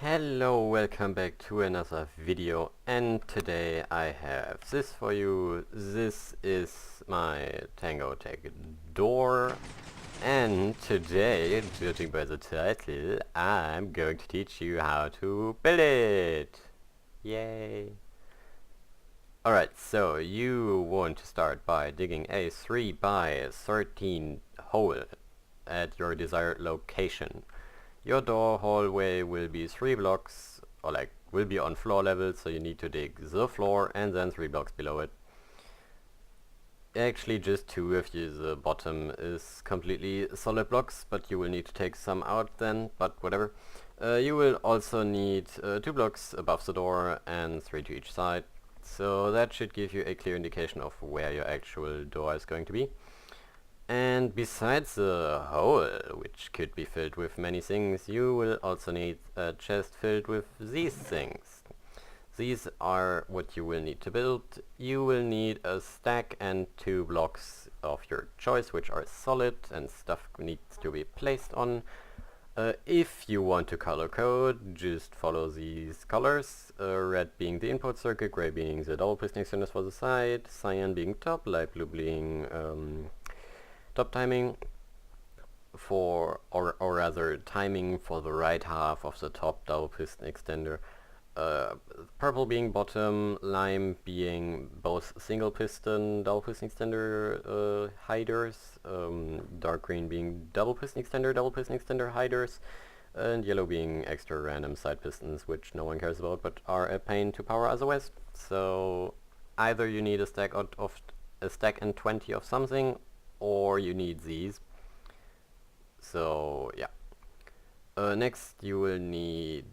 Hello, welcome back to another video, and today I have this for you. This is my Tango Tech door, and today, judging by the title, I'm going to teach you how to build it. Yay! Alright, so you want to start by digging a 3 by 13 hole at your desired location. Your door hallway will be 3 blocks, or will be on floor level, so you need to dig the floor and then 3 blocks below it. Actually just 2 if the bottom is completely solid blocks, but you will need to take some out then, but whatever. You will also need 2 blocks above the door and 3 to each side, so that should give you a clear indication of where your actual door is going to be. And besides the hole, which could be filled with many things, you will also need a chest filled with these things. These are what you will need to build. You will need a stack and 2 blocks of your choice, which are solid and stuff needs to be placed on. If you want to color code, just follow these colors. Red being the input circuit, gray being the double piston extenders for the side, cyan being top, light blue being top timing for, or rather timing for the right half of the top double piston extender, purple being bottom, lime being both single piston double piston extender hiders, dark green being double piston extender hiders, and yellow being extra random side pistons, which no one cares about but are a pain to power otherwise. So either you need a stack and 20 of something, or you need these. So yeah. Next you will need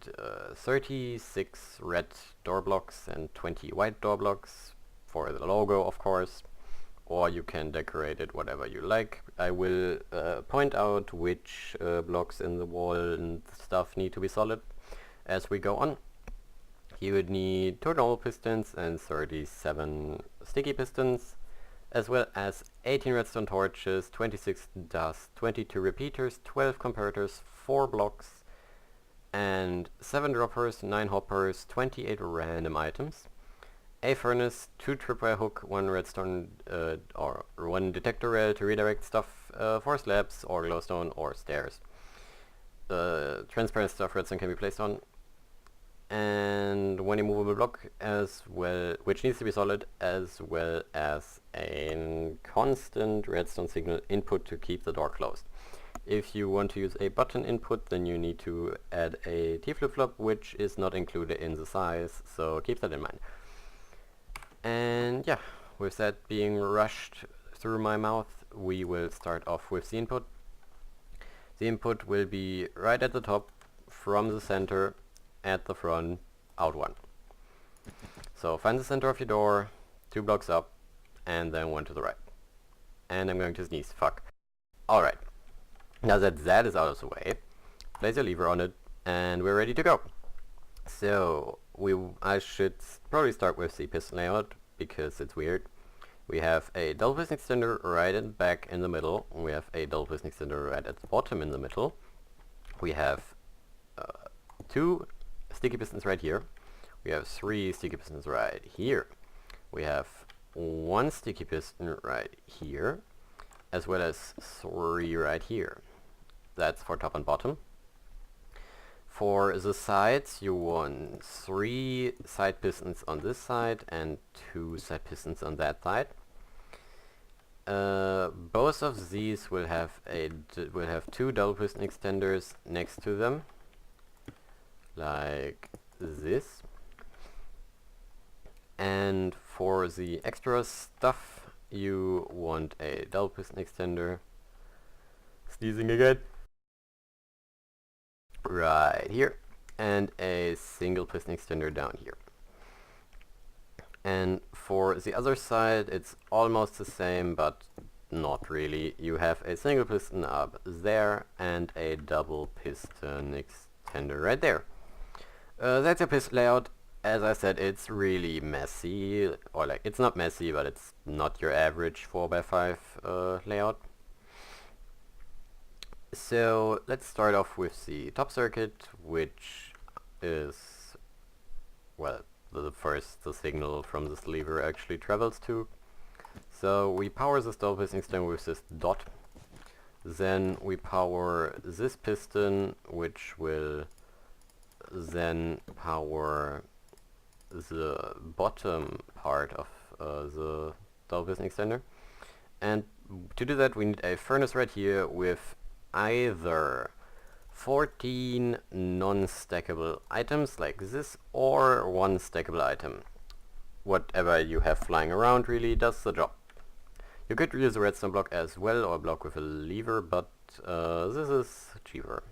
36 red door blocks and 20 white door blocks for the logo, of course, or you can decorate it whatever you like. I will point out which blocks in the wall and stuff need to be solid as we go on. You would need 2 normal pistons and 37 sticky pistons, as well as 18 redstone torches, 26 dust, 22 repeaters, 12 comparators, 4 blocks, and 7 droppers, 9 hoppers, 28 random items, a furnace, 2 tripwire hook, 1 redstone or 1 detector rail to redirect stuff, 4 slabs or glowstone or stairs. Transparent stuff redstone can be placed on, and 1 immovable block as well, which needs to be solid, as well as a constant redstone signal input to keep the door closed. If you want to use a button input, then you need to add a T flip-flop, which is not included in the size, so keep that in mind. And yeah, with that being rushed through my mouth, we will start off with the input. The input will be right at the top, from the center, at the front, out 1. So find the center of your door, 2 blocks up, and then 1 to the right. And I'm going to sneeze, fuck. Alright, now that that is out of the way, place your lever on it, and we're ready to go. So, I should probably start with the piston layout, because it's weird. We have a double piston extender right in the back in the middle, we have a double piston extender right at the bottom in the middle, we have 2 sticky pistons right here. We have 3 sticky pistons right here. We have 1 sticky piston right here, as well as 3 right here. That's for top and bottom. For the sides, you want 3 side pistons on this side and 2 side pistons on that side. Both of these will have 2 double piston extenders next to them, like this. And for the extra stuff, you want a double piston extender, sneezing again, right here, and a single piston extender down here. And for the other side, it's almost the same, but not really. You have a single piston up there and a double piston extender right there. That's your piston layout. As I said, it's really messy, or it's not messy, but it's not your average 4x5 layout. So let's start off with the top circuit, which is, well, the first the signal from this lever actually travels to. So we power this double piston extender with this dot. Then we power this piston, which will then power the bottom part of the double piston extender. And to do that we need a furnace right here with either 14 non-stackable items like this or one stackable item. Whatever you have flying around really does the job. You could use a redstone block as well, or a block with a lever, but this is cheaper.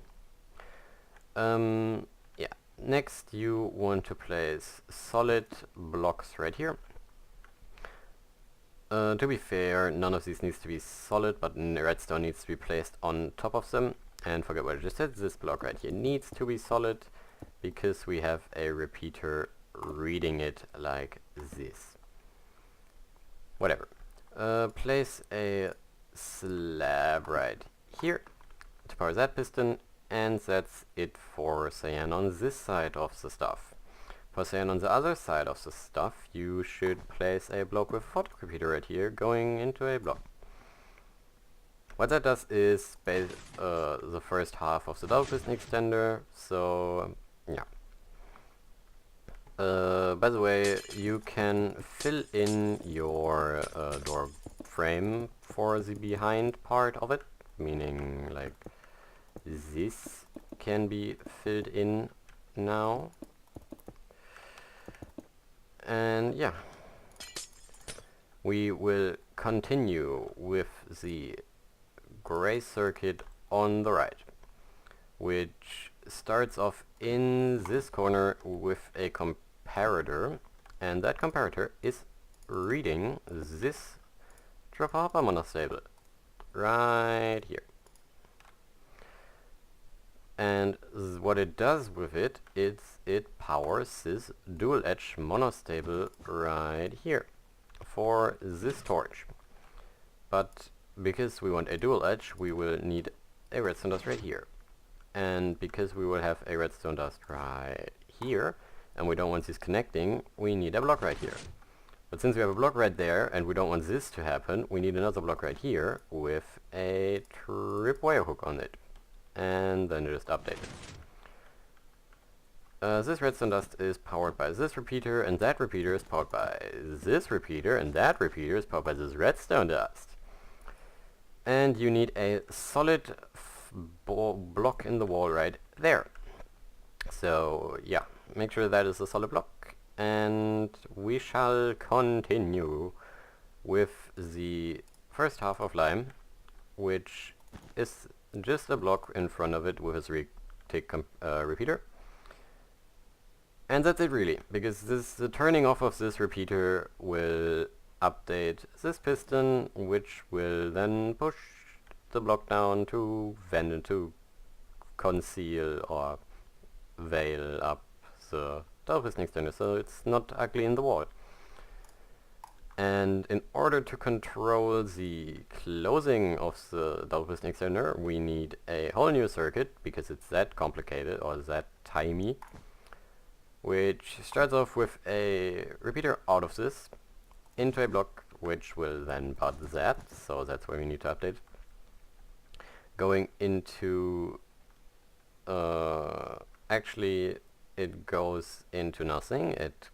Yeah. Next you want to place solid blocks right here. To be fair, none of these needs to be solid, but redstone needs to be placed on top of them. And forget what I just said, this block right here needs to be solid because we have a repeater reading it like this. Whatever. Place a slab right here to power that piston, and that's it for cyan on this side of the stuff. For cyan on the other side of the stuff, you should place a block with a photo repeater right here going into a block. What that does is the first half of the double piston extender, so yeah. By the way, you can fill in your door frame for the behind part of it, meaning like this can be filled in now. And yeah, we will continue with the gray circuit on the right, which starts off in this corner with a comparator, and that comparator is reading this dropper hopper monostable right here. And what it does with it is it powers this dual edge monostable right here for this torch. But because we want a dual edge, we will need a redstone dust right here. And because we will have a redstone dust right here, and we don't want this connecting, we need a block right here. But since we have a block right there, and we don't want this to happen, we need another block right here with a tripwire hook on it. And then just update it. This redstone dust is powered by this repeater, and that repeater is powered by this repeater, and that repeater is powered by this redstone dust. And you need a solid block in the wall right there. So yeah, make sure that is a solid block, and we shall continue with the first half of Lime, which is just a block in front of it with a 3-tick repeater. And that's it really, because the turning off of this repeater will update this piston, which will then push the block down to vent into conceal or veil up the double piston extender, so it's not ugly in the wall. And in order to control the closing of the double piston extender, we need a whole new circuit, because it's that complicated or that timey, which starts off with a repeater out of this into a block, which will then power that, so that's why we need to update. Going into actually it goes into nothing. It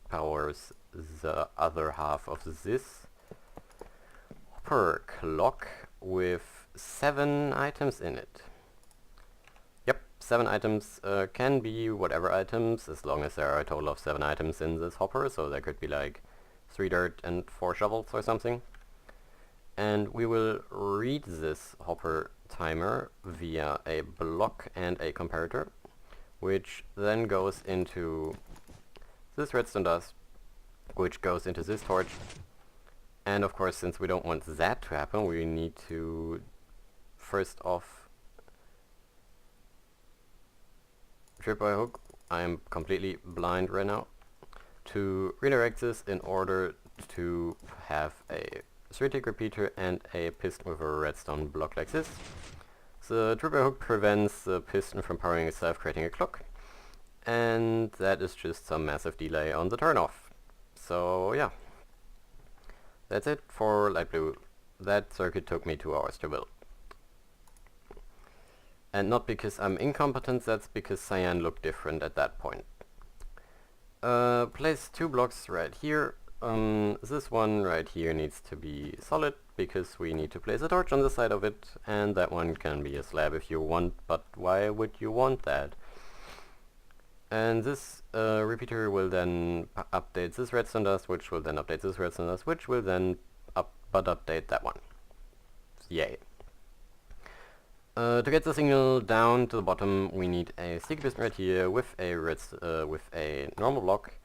powers the other half of this hopper clock with 7 items in it. Yep, 7 items can be whatever items, as long as there are a total of 7 items in this hopper, so there could be like 3 dirt and 4 shovels or something. And we will read this hopper timer via a block and a comparator, which then goes into this redstone dust, which goes into this torch. And of course, since we don't want that to happen, we need to first off tripwire hook. I'm completely blind right now. To redirect this in order to have a 3-tick repeater and a piston with a redstone block like this. The tripwire hook prevents the piston from powering itself, creating a clock. and that is just some massive delay on the turn-off. So yeah, that's it for light blue. That circuit took me 2 hours to build. And not because I'm incompetent, that's because cyan looked different at that point. Place 2 blocks right here. This one right here needs to be solid because we need to place a torch on the side of it, and that one can be a slab if you want, but why would you want that? And this repeater will then update this redstone dust, which will then update this redstone dust, which will then update that one. Yay. To get the signal down to the bottom, we need a sticky piston right here with a normal block,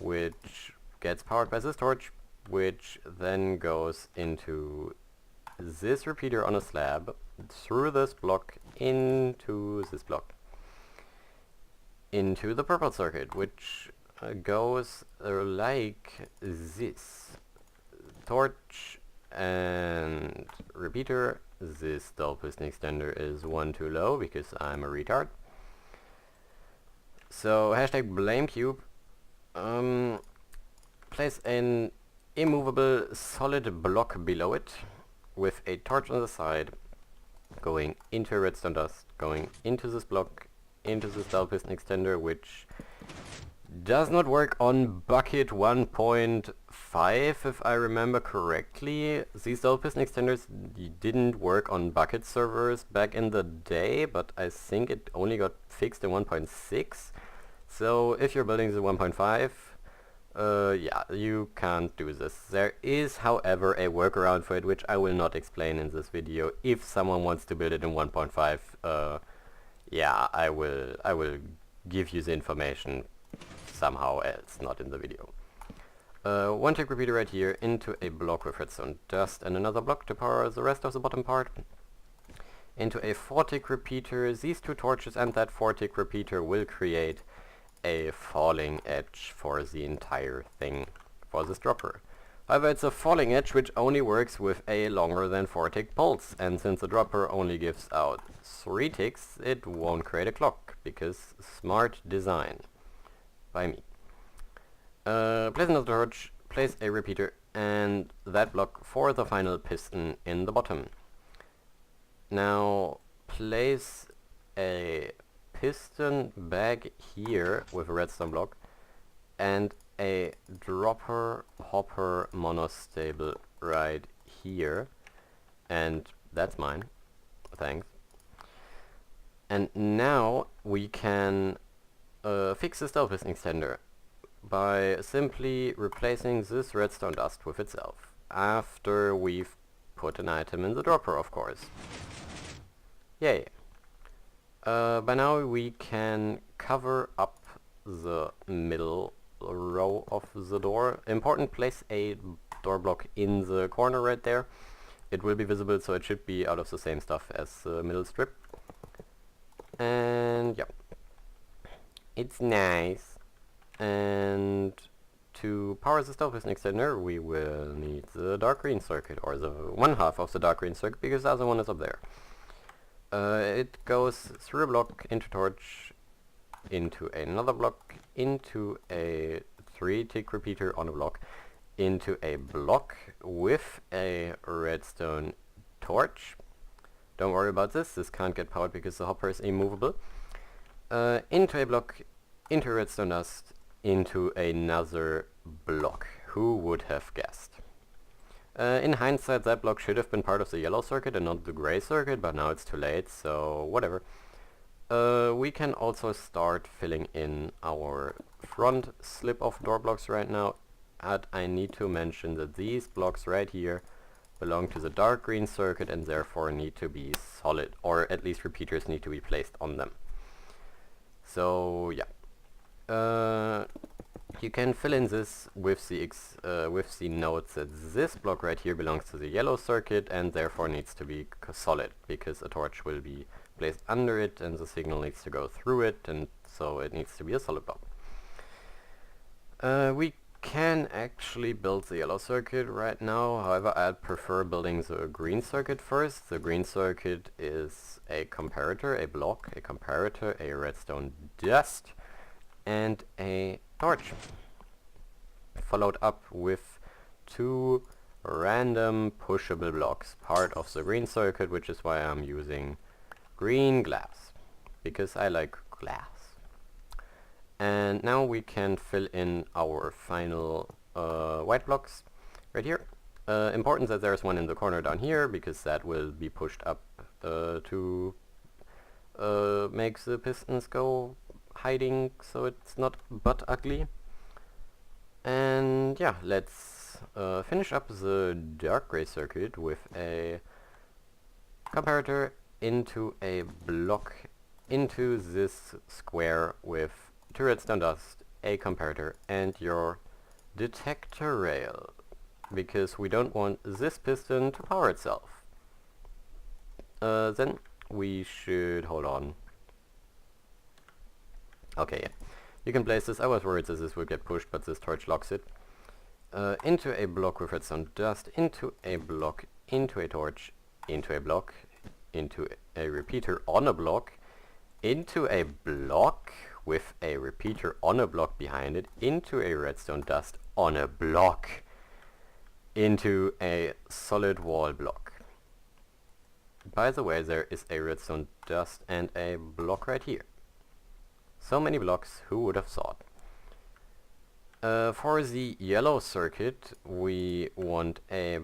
which gets powered by this torch, which then goes into this repeater on a slab, through this block, into this block, into the purple circuit, which goes like this. Torch and repeater. This dull piston extender is one too low because I'm a retard. So hashtag blame cube. Place an immovable solid block below it with a torch on the side, going into redstone dust, going into this block, into this dull piston extender, which does not work on bucket 1.5 if I remember correctly. These dull piston extenders didn't work on bucket servers back in the day, but I think it only got fixed in 1.6. So if you're building the 1.5, yeah, you can't do this. There is, however, a workaround for it, which I will not explain in this video. If someone wants to build it in 1.5, yeah, I will give you the information somehow else, not in the video. One tick repeater right here into a block with redstone dust and another block to power the rest of the bottom part. Into a 4-tick repeater, these 2 torches and that 4-tick repeater will create a falling edge for the entire thing for this dropper. However, it's a falling edge which only works with a longer than 4-tick pulse, and since the dropper only gives out 3 ticks, it won't create a clock, because smart design by me. Place another torch, place a repeater, and that block for the final piston in the bottom. Now place a piston bag here with a redstone block and a dropper hopper monostable right here, and that's mine, thanks. And now we can fix this dull piston extender by simply replacing this redstone dust with itself, after we've put an item in the dropper, of course. Yay. By now we can cover up the middle row of the door. Important, place a door block in the corner right there. It will be visible, so it should be out of the same stuff as the middle strip. And yeah, it's nice. And to power the dull piston extender, we will need the dark green circuit, or the one half of the dark green circuit, because the other one is up there. It goes through a block, into torch, into another block, into a 3-tick repeater on a block, into a block with a redstone torch. Don't worry about this can't get powered because the hopper is immovable. Into a block, into redstone dust, into another block. Who would have guessed? In hindsight, that block should have been part of the yellow circuit and not the gray circuit, but now it's too late, so whatever. We can also start filling in our front slip of door blocks right now. And I need to mention that these blocks right here belong to the dark green circuit and therefore need to be solid, or at least repeaters need to be placed on them. So yeah. You can fill in this with the note that this block right here belongs to the yellow circuit and therefore needs to be solid, because a torch will be placed under it and the signal needs to go through it, and so it needs to be a solid block. We can actually build the yellow circuit right now, however I'd prefer building the green circuit first. The green circuit is a comparator, a block, a comparator, a redstone dust, and a torch, followed up with 2 random pushable blocks, part of the green circuit, which is why I'm using green glass, because I like glass. And now we can fill in our final white blocks right here. Important that there's one in the corner down here, because that will be pushed up to make the pistons go hiding so it's not butt ugly. And yeah, let's finish up the dark gray circuit with a comparator into a block into this square with 2 redstone dust, a comparator, and your detector rail, because we don't want this piston to power itself. Then we should hold on. Okay, yeah. You can place this. I was worried that this would get pushed, but this torch locks it. Into a block with redstone dust, into a block, into a torch, into a block, into a repeater on a block, into a block with a repeater on a block behind it, into a redstone dust on a block, into a solid wall block. By the way, there is a redstone dust and a block right here. So many blocks, who would have thought? For the yellow circuit, we want a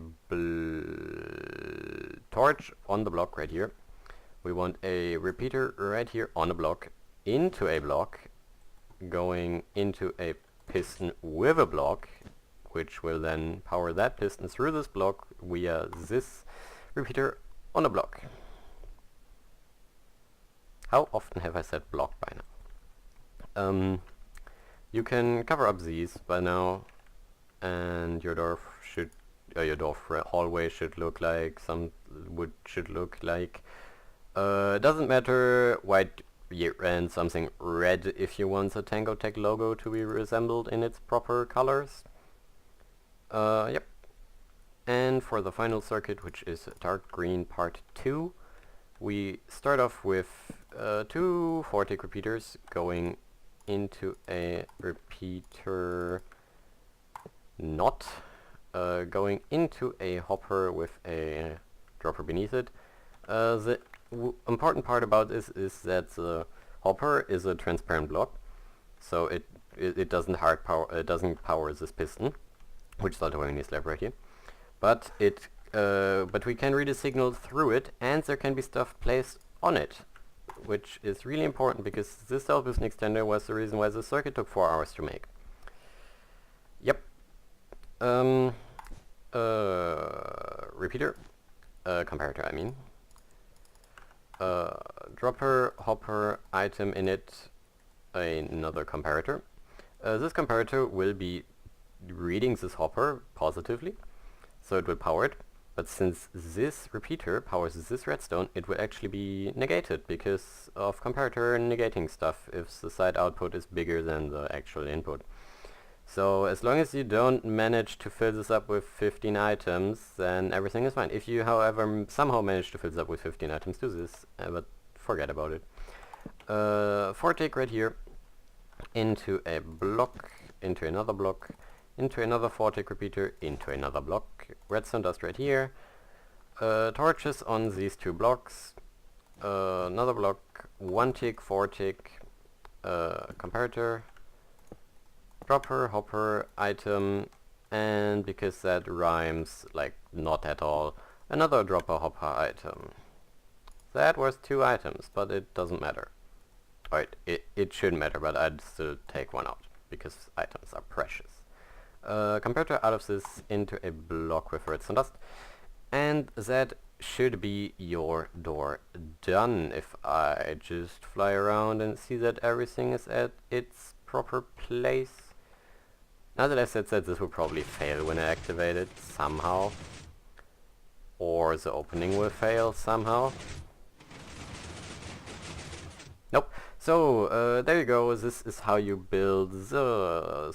torch on the block right here. We want a repeater right here on a block, into a block, going into a piston with a block, which will then power that piston through this block via this repeater on a block. How often have I said block by now? You can cover up these by now, and your door should, hallway should look like doesn't matter white and something red if you want the Tango Tech logo to be resembled in its proper colors. Yep. And for the final circuit, which is dark green part 2, we start off with 2 4-tick repeaters going into a repeater not, going into a hopper with a dropper beneath it. The important part about this is that the hopper is a transparent block, so it doesn't power this piston, which is the tiny slab right here. But but we can read a signal through it, and there can be stuff placed on it, which is really important because this cell piston extender was the reason why the circuit took 4 hours to make. Yep. Repeater, comparator, I mean. Dropper, hopper, item in it, another comparator. This comparator will be reading this hopper positively, so it will power it. But since this repeater powers this redstone, it will actually be negated because of comparator negating stuff if the side output is bigger than the actual input. So as long as you don't manage to fill this up with 15 items, then everything is fine. If you, however, somehow manage to fill this up with 15 items, do this, but forget about it. 4-tick right here, into a block, into another block, into another 4-tick repeater, into another block, redstone dust right here, torches on these 2 blocks, another block, 1-tick, 4-tick, comparator, dropper, hopper, item, and because that rhymes like not at all, another dropper, hopper, item. That was 2 items, but it doesn't matter. Alright, it should matter, but I'd still take 1 out, because items are precious. Comparator out of this into a block with redstone dust, and that should be your door done. If I just fly around and see that everything is at its proper place. Now that I said that, this will probably fail when I activate it somehow, or the opening will fail somehow. Nope. So there you go. This is how you build the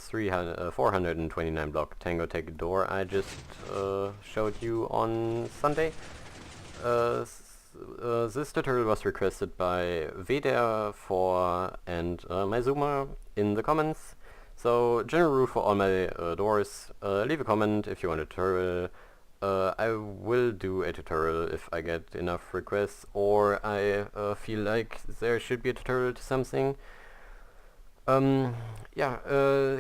429 block Tango Tech door I just showed you on Sunday. this tutorial was requested by Veder4 and Maizuma in the comments. So, general rule for all my doors, leave a comment if you want a tutorial. I will do a tutorial if I get enough requests, or I feel like there should be a tutorial to something.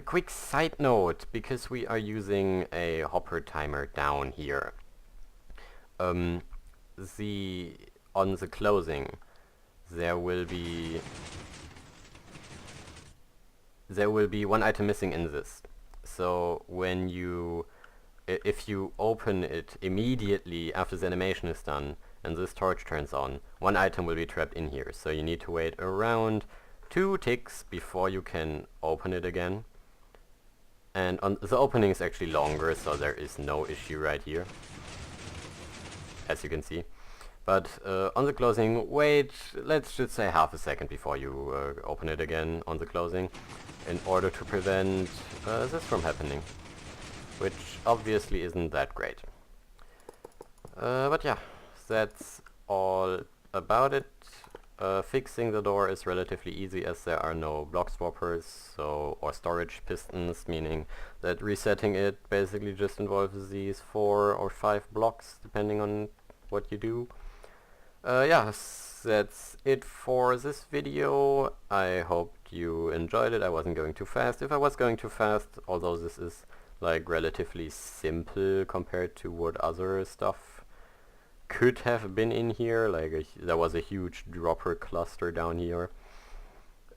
Quick side note, because we are using a hopper timer down here. On the closing, there will be one item missing in this. So when if you open it immediately after the animation is done and this torch turns on, one item will be trapped in here. So you need to wait around 2 ticks before you can open it again. And the opening is actually longer, so there is no issue right here, as you can see. But on the closing, wait, let's just say half a second before you open it again on the closing, in order to prevent this from happening, which obviously isn't that great. But yeah, that's all about it. Fixing the door is relatively easy as there are no block swappers or storage pistons, meaning that resetting it basically just involves these 4 or 5 blocks depending on what you do. That's it for this video. I hope you enjoyed it. I wasn't going too fast. If I was going too fast, although this is like relatively simple compared to what other stuff could have been in here, like there was a huge dropper cluster down here.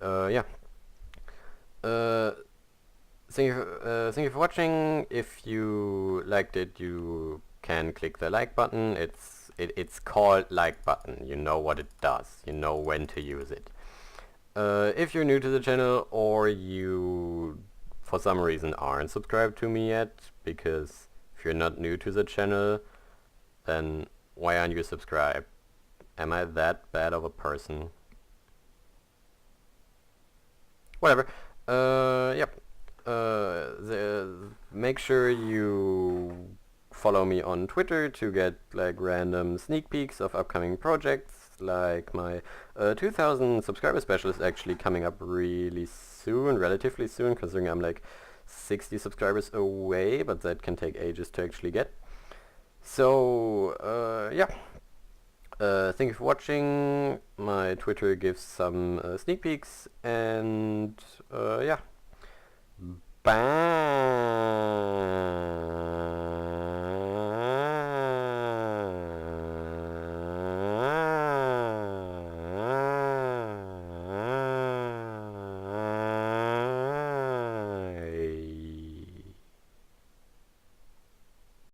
Thank you for watching. If you liked it, you can click the like button. It's called like button. You know what it does. You know when to use it. If you're new to the channel, or you for some reason aren't subscribed to me yet, because if you're not new to the channel, then why aren't you subscribed? Am I that bad of a person? Whatever. Make sure you follow me on Twitter to get like random sneak peeks of upcoming projects. Like my 2000 subscriber special is actually coming up really soon, relatively soon, considering I'm like 60 subscribers away, but that can take ages to actually get. So, thank you for watching. My Twitter gives some sneak peeks, and bye.